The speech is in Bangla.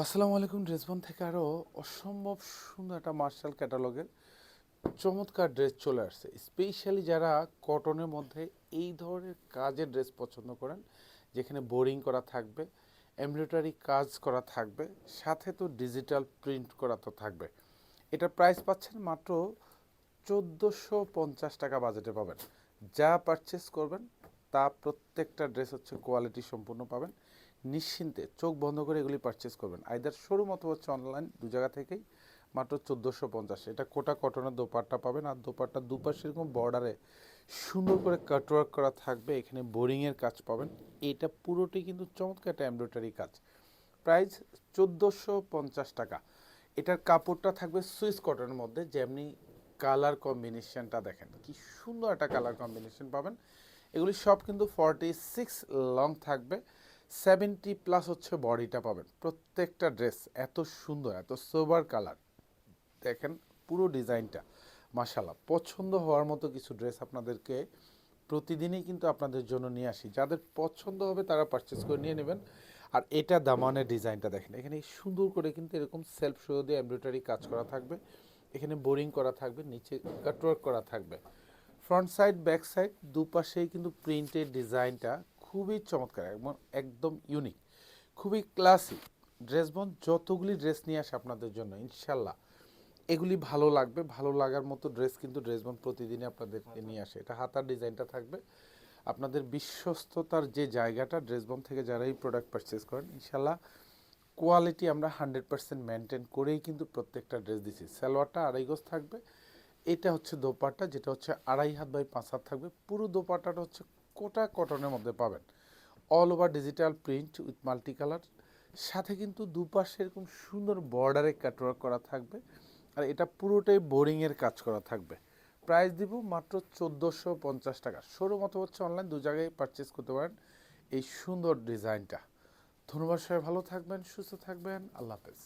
আসসালামু আলাইকুম। ড্রেসবন থেকে আরও অসম্ভব সুন্দর একটা মার্শাল ক্যাটালগের চমৎকার ড্রেস চলে আসছে। স্পেশালি যারা কটনের মধ্যে এই ধরনের কাজের ড্রেস পছন্দ করেন, যেখানে বোরিং করা থাকবে, এমব্রয়ডারি কাজ করা থাকবে, সাথে তো ডিজিটাল প্রিন্ট করা তো থাকবে। এটার প্রাইস পাচ্ছেন মাত্র 1450 টাকা বাজেটে পাবেন। যা পারচেস করবেন তা প্রত্যেকটা ড্রেস হচ্ছে কোয়ালিটি সম্পূর্ণ পাবেন। নিশ্চিন্তে চোখ বন্ধ করে এগুলি পারচেস করবেন, আইদার শোরুম অথবা হচ্ছে অনলাইন, দু জায়গা থেকেই মাত্র 1450। এটা কোটা কটনের দোপাট্টা পাবেন, আর দোপাট্টা দুপাশে এরকম বর্ডারে সুন্দর করে কাটওয়ার্ক করা থাকবে, এখানে বোরিংয়ের কাজ পাবেন। এটা পুরোটি কিন্তু চমৎকার একটা এমব্রয়ডারি কাজ। প্রাইস 1450 টাকা। এটার কাপড়টা থাকবে সুইস কটনের মধ্যে, যেমনি কালার কম্বিনেশনটা দেখেন কি সুন্দর একটা কালার কম্বিনেশন পাবেন। এগুলি সব কিন্তু 46 লং থাকবে, 70+ হচ্ছে বডিটা পাবেন। প্রত্যেকটা ড্রেস এত সুন্দর, এত সোবার কালার, দেখেন পুরো ডিজাইনটা মাশাআল্লাহ পছন্দ হওয়ার মতো কিছু ড্রেস আপনাদেরকে প্রতিদিনই কিন্তু আপনাদের জন্য নিয়ে আসি। যাদের পছন্দ হবে তারা পারচেস করে নিয়ে নেবেন। আর এটা দামানের ডিজাইনটা দেখেন, এখানে সুন্দর করে কিন্তু এরকম সেলফ শো দিয়ে এমব্রয়ডারি কাজ করা থাকবে, এখানে বোরিং করা থাকবে, নিচে কাটওয়ার্ক করা থাকবে। ফ্রন্ট সাইড ব্যাক সাইড দুপাশেই কিন্তু প্রিন্টের ডিজাইনটা খুবই চমৎকার এবং একদম ইউনিক, খুবই ক্লাসিক। ড্রেসবন যতগুলি ড্রেস নিয়ে আসে আপনাদের জন্য ইনশাল্লাহ এগুলি ভালো লাগবে। ভালো লাগার মতো ড্রেস কিন্তু ড্রেসবন প্রতিদিনই আপনাদেরকে নিয়ে আসে। এটা হাতার ডিজাইনটা থাকবে। আপনাদের বিশ্বস্ততার যে জায়গাটা, ড্রেসবন থেকে যারা এই প্রোডাক্ট পারচেস করেন ইনশাল্লাহ কোয়ালিটি আমরা 100% মেনটেন করেই কিন্তু প্রত্যেকটা ড্রেস দিচ্ছি। সালোয়ারটা আড়াই গজ থাকবে। এটা হচ্ছে দোপাট্টা, যেটা হচ্ছে 2.5 হাত বাই 5 হাত থাকবে। পুরো দোপাট্টাটা হচ্ছে কোটা কটনের মধ্যে পাবেন, all over digital print with multi colour. সাথে কিন্তু দুপাশে এরকম সুন্দর বর্ডারে কাটওয়ার্ক করা থাকবে, আর এটা পুরোটাই বোরিংয়ের কাজ করা থাকবে। প্রাইস দিব মাত্র 1450 টাকা। শোরুম অথবা হচ্ছে অনলাইন, দু জায়গায় পারচেস করতে পারেন এই সুন্দর ডিজাইনটা। ধন্যবাদ, সবাই ভালো থাকবেন, সুস্থ থাকবেন, আল্লাহ হাফেজ।